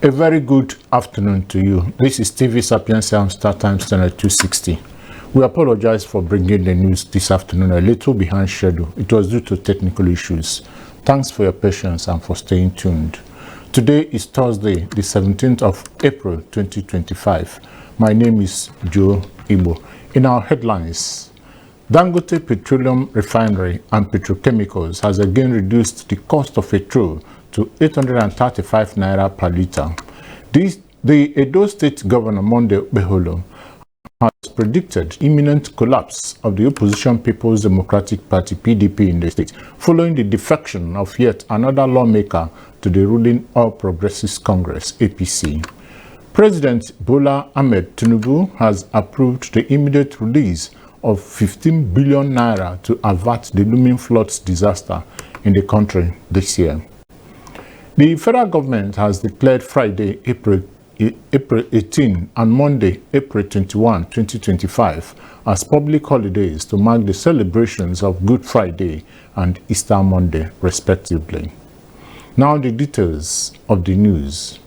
A very good afternoon to you. This is TV Sapientia on Star Times Channel 260. We apologize for bringing the news this afternoon a little behind schedule. It was due to technical issues. Thanks for your patience and for staying tuned. Today is Thursday, the 17th of April 2025. My name is Joe Ibo. In our headlines, Dangote Petroleum Refinery and Petrochemicals has again reduced the cost of petrol to 835 naira per litre. The Edo State Governor Monday Okpeholo has predicted imminent collapse of the opposition People's Democratic Party (PDP) in the state, following the defection of yet another lawmaker to the ruling All Progressives Congress (APC). President Bola Ahmed Tinubu has approved the immediate release of 15 billion naira to avert the looming floods disaster in the country this year. The federal government has declared Friday, April 18 and Monday, April 21, 2025 as public holidays to mark the celebrations of Good Friday and Easter Monday, respectively. Now the details of the news.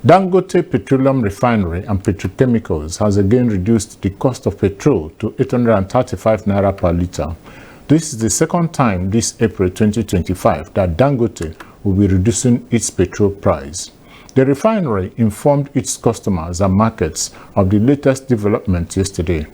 Dangote Petroleum Refinery and Petrochemicals has again reduced the cost of petrol to 835 naira per litre. This is the second time this April 2025 that Dangote will be reducing its petrol price. The refinery informed its customers and markets of the latest development yesterday.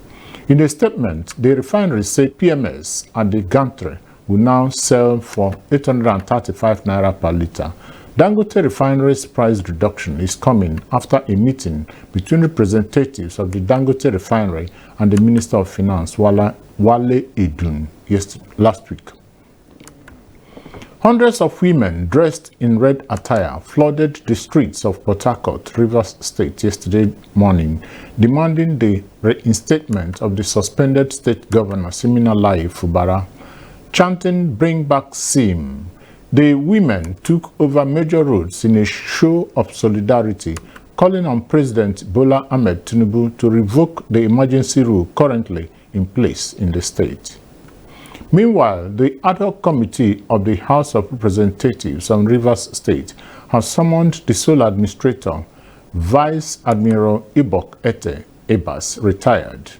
In a statement, the refinery said PMS at the gantry will now sell for 835 naira per litre. Dangote Refinery's price reduction is coming after a meeting between representatives of the Dangote Refinery and the Minister of Finance, Wale Edun, last week. Hundreds of women dressed in red attire flooded the streets of Port Harcourt, Rivers State yesterday morning, demanding the reinstatement of the suspended state governor Siminalayi Fubara. Chanting "Bring back Sim," the women took over major roads in a show of solidarity, calling on President Bola Ahmed Tinubu to revoke the emergency rule currently in place in the state. Meanwhile, the ad hoc committee of the House of Representatives on Rivers State has summoned the sole administrator, Vice Admiral Ibok Ete Ebas, retired.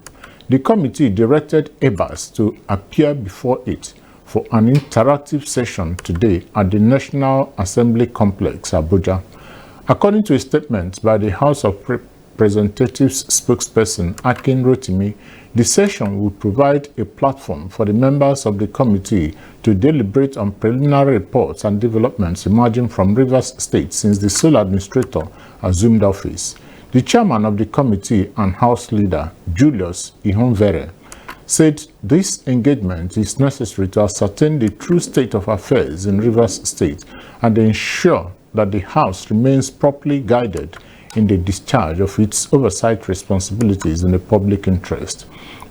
The committee directed Ebas to appear before it for an interactive session today at the National Assembly Complex, Abuja. According to a statement by the House of Representatives spokesperson Akin Rotimi, the session will provide a platform for the members of the committee to deliberate on preliminary reports and developments emerging from Rivers State since the sole administrator assumed office. The chairman of the committee and House leader, Julius Ihonvere, said this engagement is necessary to ascertain the true state of affairs in Rivers State and ensure that the House remains properly guided in the discharge of its oversight responsibilities in the public interest.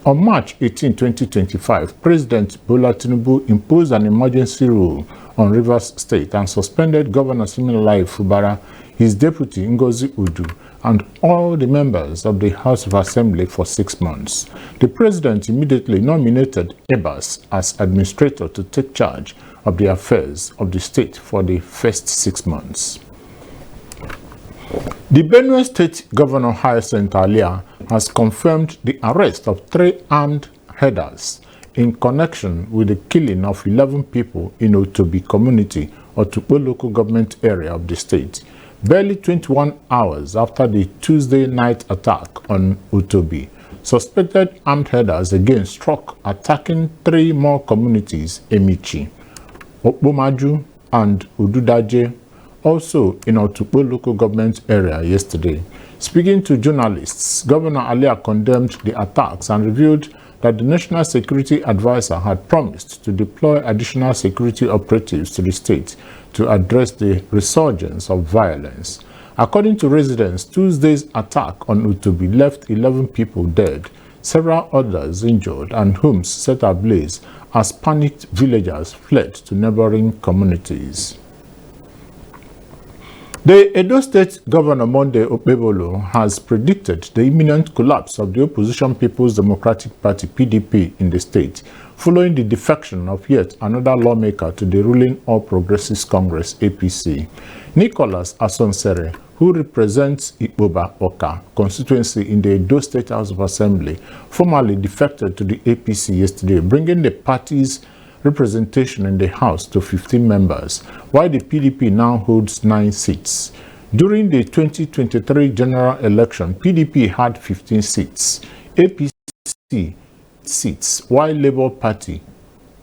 On March 18, 2025, President Bola Tinubu imposed an emergency rule on Rivers State and suspended Governor Siminalayi Fubara, his deputy Ngozi Udu, and all the members of the House of Assembly for 6 months. The president immediately nominated Ebas as administrator to take charge of the affairs of the state for the first 6 months. The Benue State Governor Hyacinth Alia has confirmed the arrest of 3 armed herders in connection with the killing of 11 people in Otobi community, Otukpo local government area of the state, barely 21 hours after the Tuesday night attack on Otobi. Suspected armed herders again struck, attacking 3 more communities, Emichi, Okpomaju, and Ududaje, also in Otukpo local government area yesterday. Speaking to journalists, Governor Alia condemned the attacks and revealed that the National Security Advisor had promised to deploy additional security operatives to the state to address the resurgence of violence. According to residents, Tuesday's attack on Utobi left 11 people dead, several others injured, and homes set ablaze as panicked villagers fled to neighboring communities. The Edo State Governor Monday Okpebholo has predicted the imminent collapse of the opposition People's Democratic Party (PDP) in the state, following the defection of yet another lawmaker to the ruling All Progressives Congress (APC). Nicholas Asonsere, who represents Ikpoba Oka constituency in the Edo State House of Assembly, formally defected to the APC yesterday, bringing the party's representation in the House to 15 members, while the PDP now holds 9 seats. During the 2023 general election, PDP had 15 seats, APC seats, while Labour Party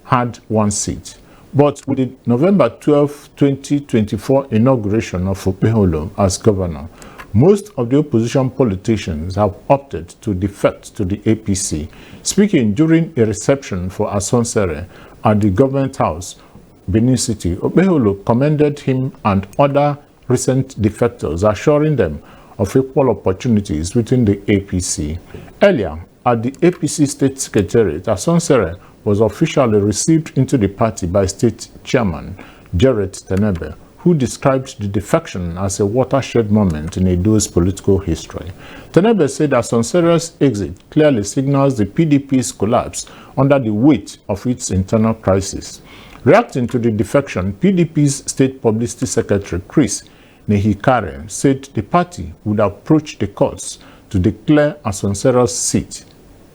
had 1 seat. But with the November 12, 2024 inauguration of Okpebholo as governor, most of the opposition politicians have opted to defect to the APC. Speaking during a reception for Asonsere at the Government House, Benin City, Okpebholo commended him and other recent defectors, assuring them of equal opportunities within the APC. Earlier, at the APC State Secretariat, Asonsere was officially received into the party by State Chairman Jarrett Tenebe, who described the defection as a watershed moment in Edo's political history. Tenebe said Asonsere's exit clearly signals the PDP's collapse under the weight of its internal crisis. Reacting to the defection, PDP's State Publicity Secretary Chris Nehikare said the party would approach the courts to declare Asonsere's seat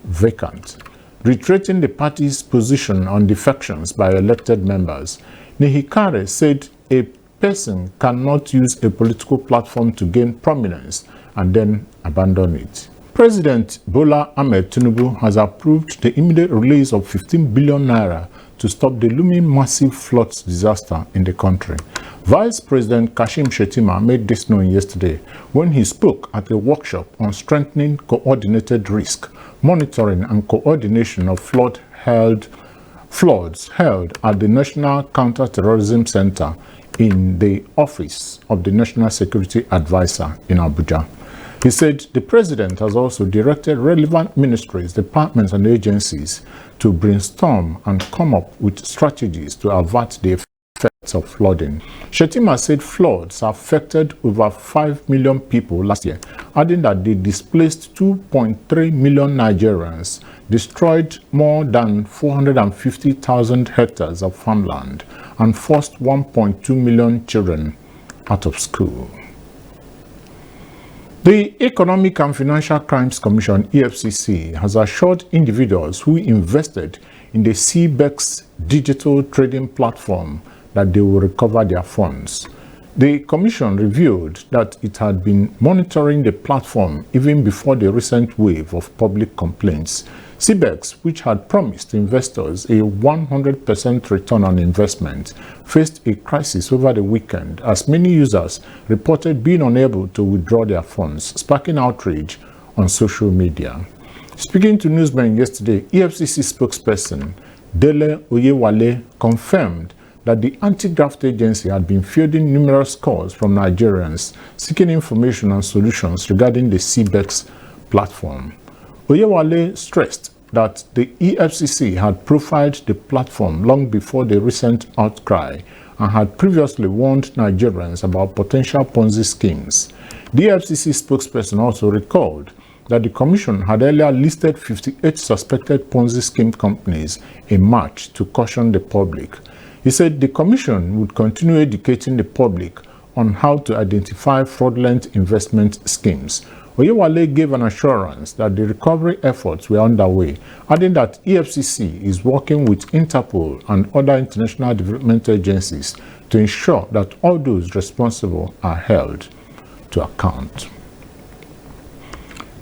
vacant. Reiterating the party's position on defections by elected members, Nehikare said a person cannot use a political platform to gain prominence and then abandon it. President Bola Ahmed Tinubu has approved the immediate release of 15 billion naira to stop the looming massive floods disaster in the country. Vice President Kashim Shettima made this known yesterday when he spoke at a workshop on strengthening coordinated risk, monitoring and coordination of floods held at the National Counter-Terrorism Center in the Office of the National Security Advisor in Abuja. He said the president has also directed relevant ministries, departments and agencies to brainstorm and come up with strategies to avert the effects of flooding. Shettima said floods affected over 5 million people last year, adding that they displaced 2.3 million Nigerians, destroyed more than 450,000 hectares of farmland, and forced 1.2 million children out of school. The Economic and Financial Crimes Commission, EFCC, has assured individuals who invested in the CBEX digital trading platform that they will recover their funds. The Commission revealed that it had been monitoring the platform even before the recent wave of public complaints. CBEX, which had promised investors a 100% return on investment, faced a crisis over the weekend as many users reported being unable to withdraw their funds, sparking outrage on social media. Speaking to newsmen yesterday, EFCC spokesperson Dele Oyewale confirmed that the anti-graft agency had been fielding numerous calls from Nigerians seeking information and solutions regarding the CBEX platform. Oyewale stressed that the EFCC had profiled the platform long before the recent outcry and had previously warned Nigerians about potential Ponzi schemes. The EFCC spokesperson also recalled that the Commission had earlier listed 58 suspected Ponzi scheme companies in March to caution the public. He said the Commission would continue educating the public on how to identify fraudulent investment schemes. Oyewale gave an assurance that the recovery efforts were underway, adding that EFCC is working with Interpol and other international development agencies to ensure that all those responsible are held to account.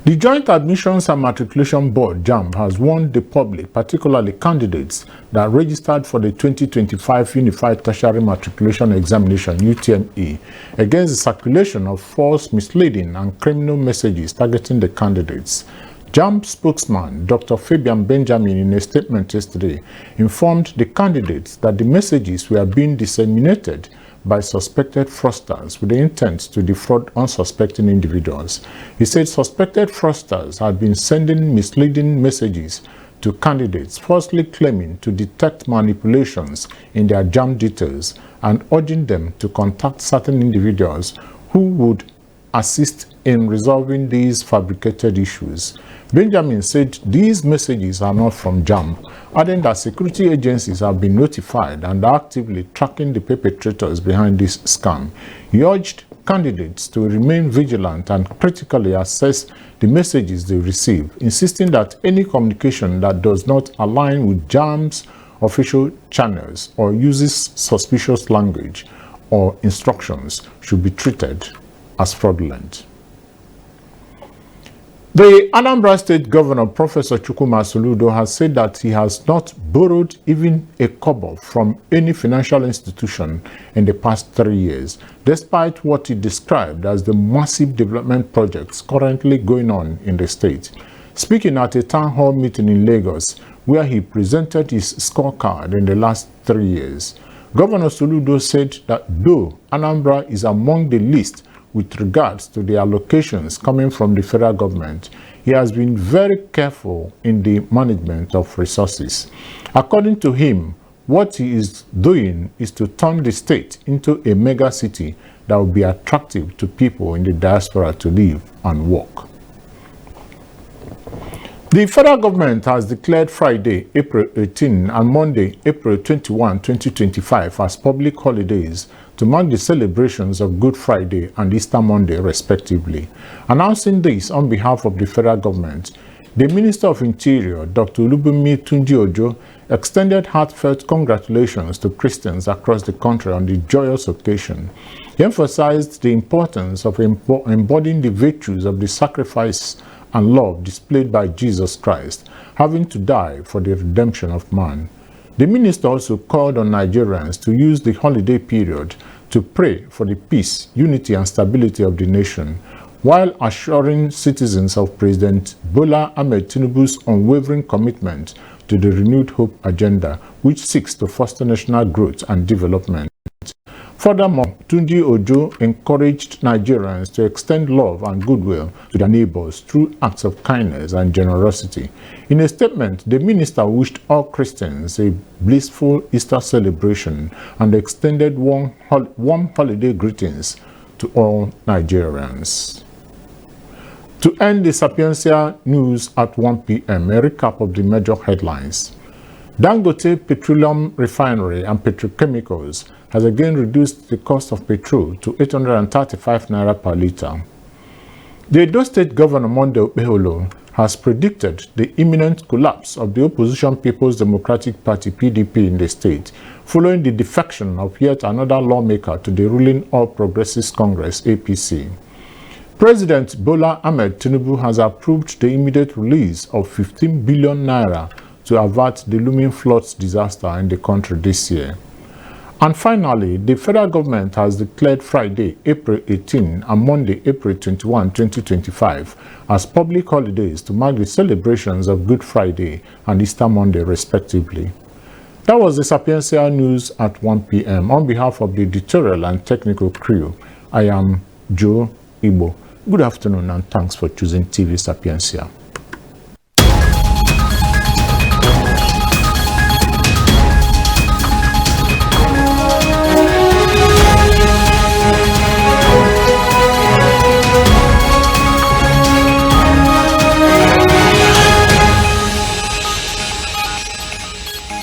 The Joint Admissions and Matriculation Board, JAMB, has warned the public, particularly candidates that registered for the 2025 Unified Tertiary Matriculation Examination (UTME), against the circulation of false, misleading, and criminal messages targeting the candidates. JAMB spokesman Dr. Fabian Benjamin, in a statement yesterday, informed the candidates that the messages were being disseminated by suspected fraudsters with the intent to defraud unsuspecting individuals. He said suspected fraudsters had been sending misleading messages to candidates, falsely claiming to detect manipulations in their JAMB details and urging them to contact certain individuals who would assist in resolving these fabricated issues. Benjamin said these messages are not from JAMB, adding that security agencies have been notified and are actively tracking the perpetrators behind this scam. He urged candidates to remain vigilant and critically assess the messages they receive, insisting that any communication that does not align with JAMB's official channels or uses suspicious language or instructions should be treated as fraudulent. The Anambra State Governor, Professor Chukwuma Soludo, has said that he has not borrowed even a kobo from any financial institution in the past 3 years, despite what he described as the massive development projects currently going on in the state. Speaking at a town hall meeting in Lagos, where he presented his scorecard in the last 3 years, Governor Soludo said that though Anambra is among the least with regards to the allocations coming from the federal government, he has been very careful in the management of resources. According to him, what he is doing is to turn the state into a mega city that will be attractive to people in the diaspora to live and work. The federal government has declared Friday, April 18 and Monday, April 21, 2025 as public holidays to mark the celebrations of Good Friday and Easter Monday respectively. Announcing this on behalf of the federal government, the Minister of Interior, Dr. Olubunmi Tunji-Ojo, extended heartfelt congratulations to Christians across the country on the joyous occasion. He emphasized the importance of embodying the virtues of the sacrifice and love displayed by Jesus Christ, having to die for the redemption of man. The minister also called on Nigerians to use the holiday period to pray for the peace, unity, and stability of the nation, while assuring citizens of President Bola Ahmed Tinubu's unwavering commitment to the Renewed Hope agenda, which seeks to foster national growth and development. Furthermore, Tunji-Ojo encouraged Nigerians to extend love and goodwill to their neighbors through acts of kindness and generosity. In a statement, the minister wished all Christians a blissful Easter celebration and extended warm holiday greetings to all Nigerians. To end the Sapientia news at 1 p.m., a recap of the major headlines. Dangote Petroleum Refinery and Petrochemicals has again reduced the cost of petrol to 835 naira per litre. The Edo State Governor Monday Okpeholo has predicted the imminent collapse of the opposition People's Democratic Party (PDP) in the state, following the defection of yet another lawmaker to the ruling All Progressives Congress (APC). President Bola Ahmed Tinubu has approved the immediate release of 15 billion naira to avert the looming floods disaster in the country this year. And finally, the federal government has declared Friday, April 18 and Monday, April 21, 2025 as public holidays to mark the celebrations of Good Friday and Easter Monday respectively. That was the Sapientia news at 1 p.m. On behalf of the editorial and technical crew, I am Joe Igbo. Good afternoon and thanks for choosing TV Sapientia.